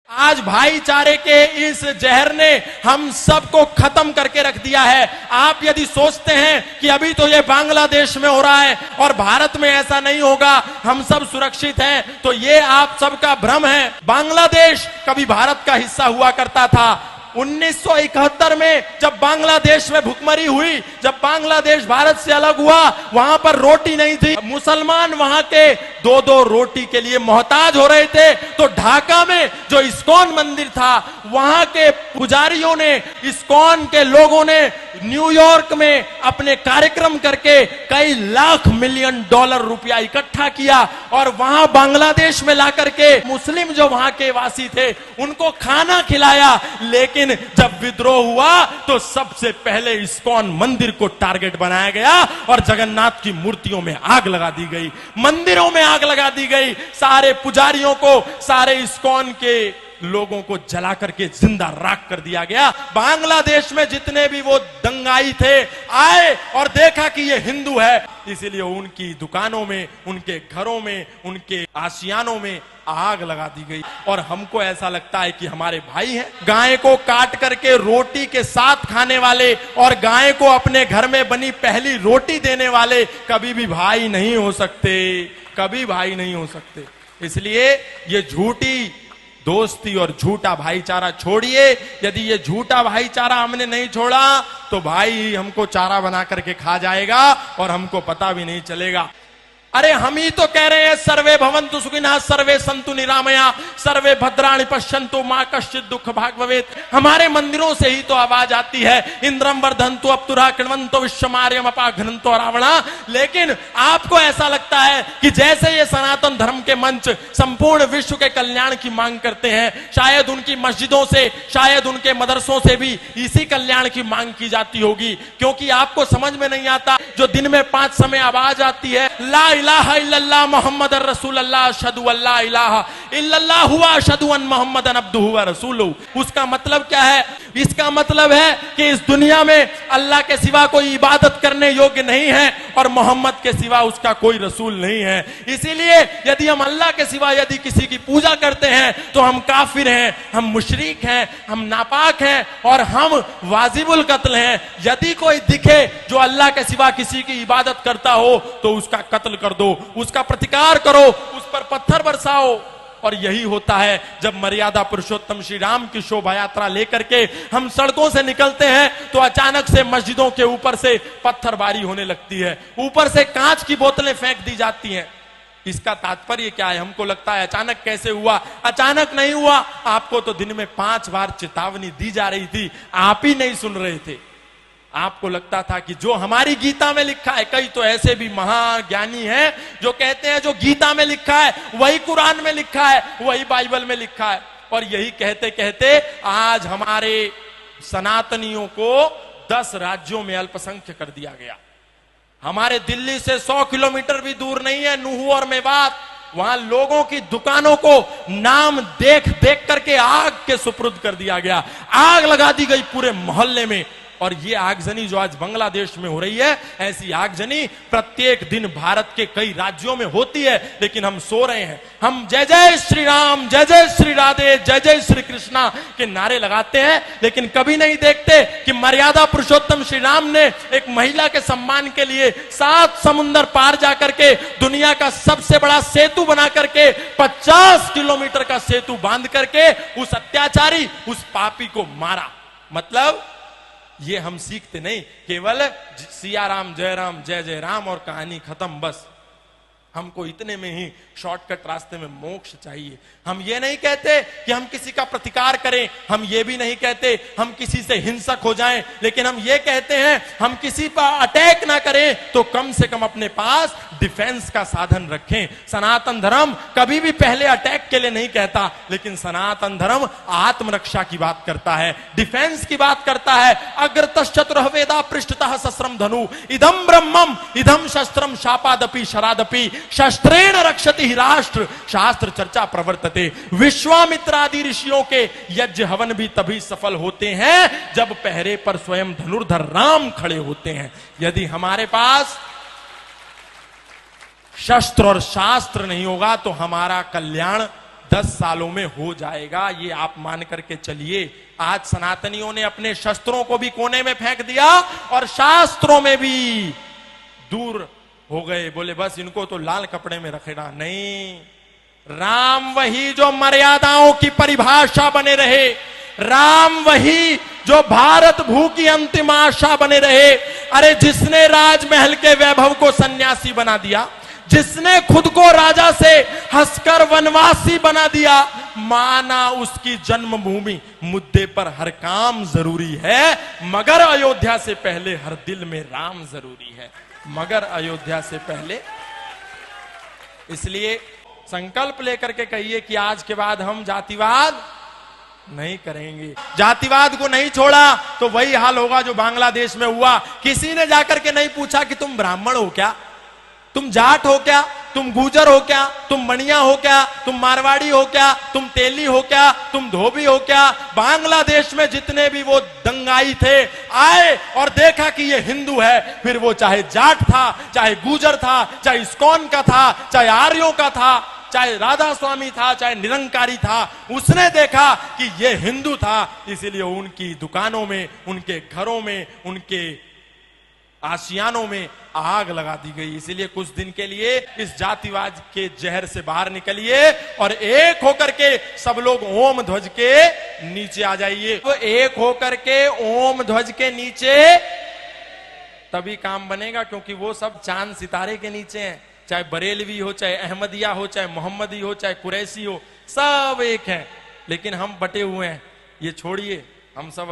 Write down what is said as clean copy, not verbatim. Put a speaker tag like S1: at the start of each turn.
S1: आज भाईचारे के इस जहर ने हम सबको खत्म करके रख दिया है। आप यदि सोचते हैं कि अभी तो ये बांग्लादेश में हो रहा है और भारत में ऐसा नहीं होगा, हम सब सुरक्षित हैं, तो ये आप सबका भ्रम है। बांग्लादेश कभी भारत का हिस्सा हुआ करता था। 1971 में जब बांग्लादेश में भुखमरी हुई, जब बांग्लादेश भारत से अलग हुआ, वहां पर रोटी नहीं थी। मुसलमान वहां के 2-2 रोटी के लिए मोहताज हो रहे थे। तो ढाका में जो इस्कॉन मंदिर था, वहां के पुजारियों ने, इस्कॉन के लोगों ने न्यूयॉर्क में अपने कार्यक्रम करके कई लाख मिलियन डॉलर रुपया इकट्ठा किया और वहां बांग्लादेश में ला करके मुस्लिम जो वहां के वासी थे उनको खाना खिलाया। लेकिन जब विद्रोह हुआ तो सबसे पहले इस्कॉन मंदिर को टारगेट बनाया गया और जगन्नाथ की मूर्तियों में आग लगा दी गई, मंदिरों में आग लगा दी गई, सारे पुजारियों को, सारे इस्कॉन के लोगों को जला करके जिंदा राख कर दिया गया। बांग्लादेश में जितने भी वो दंगाई थे आए और देखा कि ये हिंदू है, इसीलिए उनकी दुकानों में, उनके घरों में, उनके आशियानों में आग लगा दी गई। और हमको ऐसा लगता है कि हमारे भाई हैं। गाय को काट करके रोटी के साथ खाने वाले और गाय को अपने घर में बनी पहली रोटी देने वाले कभी भी भाई नहीं हो सकते, कभी भाई नहीं हो सकते। इसलिए ये झूठी दोस्ती और झूठा भाईचारा छोड़िए। यदि ये झूठा भाईचारा हमने नहीं छोड़ा तो भाई हमको चारा बना करके खा जाएगा और हमको पता भी नहीं चलेगा। अरे हम ही तो कह रहे हैं सर्वे भवन्तु सुखिनः, सर्वे सन्तु निरामया, सर्वे भद्राणि पश्यन्तु मा कश्चित् दुःख भाग् भवेत्। हमारे मंदिरों से ही तो आवाज आती है, इंद्रम वर्धन्तु अप्तुरः कृण्वन्तो विश्वमार्यम अपाघ्नन्तो रावणा। लेकिन आपको ऐसा लगता है कि जैसे ये सनातन धर्म के मंच संपूर्ण विश्व के कल्याण की मांग करते हैं, शायद उनकी मस्जिदों से, शायद उनके मदरसों से भी इसी कल्याण की मांग की जाती होगी। क्योंकि आपको समझ में नहीं आता, जो दिन में 5 समय आवाज आती है, ला इलाहा इल्लल्लाह मुहम्मद रसूलुल्लाह अशहदु अल्ला इलाहा इल्लल्लाह हुवा अशहदु अन मुहम्मदन अब्दुहु व रसूलुहु। उसका मतलब क्या है? इसका मतलब है कि इस दुनिया में अल्लाह के सिवा कोई इबादत करने योग्य नहीं है और मोहम्मद के सिवा उसका कोई रसूल नहीं है। इसीलिए यदि हम अल्लाह के सिवा यदि किसी की पूजा करते हैं तो हम काफिर हैं, हम मुशरिक हैं, हम नापाक हैं और हम वाजिबुल कत्ल हैं। यदि कोई दिखे जो अल्लाह के सिवा किसी की इबादत करता हो तो उसका कत्ल कर दो, उसका प्रतिकार करो, उस पर पत्थर बरसाओ। और यही होता है जब मर्यादा पुरुषोत्तम श्री राम की शोभा यात्रा लेकर के हम सड़कों से निकलते हैं तो अचानक से मस्जिदों के ऊपर से पत्थरबारी होने लगती है, ऊपर से कांच की बोतलें फेंक दी जाती हैं। इसका तात्पर्य क्या है? हमको लगता है अचानक कैसे हुआ? अचानक नहीं हुआ, आपको तो दिन में 5 बार चेतावनी दी जा रही थी, आप ही नहीं सुन रहे थे। आपको लगता था कि जो हमारी गीता में लिखा है, कई तो ऐसे भी महाज्ञानी हैं जो कहते हैं जो गीता में लिखा है वही कुरान में लिखा है, वही बाइबल में लिखा है। और यही कहते कहते आज हमारे सनातनियों को 10 राज्यों में अल्पसंख्य कर दिया गया। हमारे दिल्ली से 100 किलोमीटर भी दूर नहीं है नूह और मेवात, वहां लोगों की दुकानों को नाम देख देख करके आग के सुपुर्द कर दिया गया, आग लगा दी गई पूरे मोहल्ले में। और ये आगजनी जो आज बांग्लादेश में हो रही है, ऐसी आगजनी प्रत्येक दिन भारत के कई राज्यों में होती है, लेकिन हम सो रहे हैं। हम जय जय श्री राम, जय जय श्री राधे, जय जय श्री कृष्णा के नारे लगाते हैं, लेकिन कभी नहीं देखते कि मर्यादा पुरुषोत्तम श्री राम ने एक महिला के सम्मान के लिए 7 समुंदर पार जाकर के दुनिया का सबसे बड़ा सेतु बना करके 50 किलोमीटर का सेतु बांध करके उस अत्याचारी, उस पापी को मारा। मतलब ये हम सीखते नहीं, केवल सिया राम जय राम जय जय राम और कहानी खत्म, बस। हमको इतने में ही शॉर्टकट रास्ते में मोक्ष चाहिए। हम ये नहीं कहते कि हम किसी का प्रतिकार करें, हम ये भी नहीं कहते हम किसी से हिंसक हो जाएं, लेकिन हम ये कहते हैं हम किसी पर अटैक ना करें तो कम से कम अपने पास डिफेंस का साधन रखें। सनातन धर्म कभी भी पहले अटैक के लिए नहीं कहता, लेकिन सनातन धर्म आत्मरक्षा की बात करता है, डिफेंस की बात करता है। अग्रतश्चतुरः वेदा पृष्ठतः सहस्रम धनु इदम ब्रह्मम इदम शस्त्रम शापादपि शरादपि शस्त्रेण रक्षति ही राष्ट्र शास्त्र चर्चा प्रवर्तते। विश्वामित्रादि ऋषियों के यज्ञ हवन भी तभी सफल होते हैं जब पहरे पर स्वयं धनुर्धर राम खड़े होते हैं। यदि हमारे पास शस्त्र और शास्त्र नहीं होगा तो हमारा कल्याण 10 सालों में हो जाएगा, ये आप मान करके चलिए। आज सनातनियों ने अपने शस्त्रों को भी कोने में फेंक दिया और शास्त्रों में भी दूर हो गए, बोले बस इनको तो लाल कपड़े में रखेना। नहीं, राम वही जो मर्यादाओं की परिभाषा बने रहे, राम वही जो भारत भू की अंतिम आशा बने रहे। अरे जिसने राजमहल के वैभव को सन्यासी बना दिया, जिसने खुद को राजा से हंसकर वनवासी बना दिया, माना उसकी जन्मभूमि मुद्दे पर हर काम जरूरी है, मगर अयोध्या से पहले हर दिल में राम जरूरी है, मगर अयोध्या से पहले। इसलिए संकल्प लेकर के कहिए कि आज के बाद हम जातिवाद नहीं करेंगे। जातिवाद को नहीं छोड़ा तो वही हाल होगा जो बांग्लादेश में हुआ। किसी ने जाकर के नहीं पूछा कि तुम ब्राह्मण हो क्या, तुम जाट हो क्या, तुम गुजर हो क्या, तुम मणिया हो क्या, तुम मारवाड़ी हो क्या, तुम तेली हो क्या, तुम धोबी हो क्या। बांग्लादेश में जितने भी वो दंगाई थे आए और देखा कि ये हिंदू है, फिर वो चाहे जाट था, चाहे गुजर था, चाहे इस्कॉन का था, चाहे आर्यों का था, चाहे राधा स्वामी था, चाहे निरंकारी था, उसने देखा कि ये हिंदू था। इसीलिए उनकी दुकानों में, उनके घरों में, उनके आशियानों में आग लगा दी गई। इसीलिए कुछ दिन के लिए इस जातिवाद के जहर से बाहर निकलिए और एक होकर के सब लोग ओम ध्वज के नीचे आ जाइए। तो एक होकर के ओम ध्वज के नीचे तभी काम बनेगा, क्योंकि वो सब चांद सितारे के नीचे हैं। चाहे बरेलवी हो, चाहे अहमदिया हो, चाहे मोहम्मदी हो, चाहे कुरैशी हो, सब एक है, लेकिन हम बटे हुए हैं। ये छोड़िए, हम सब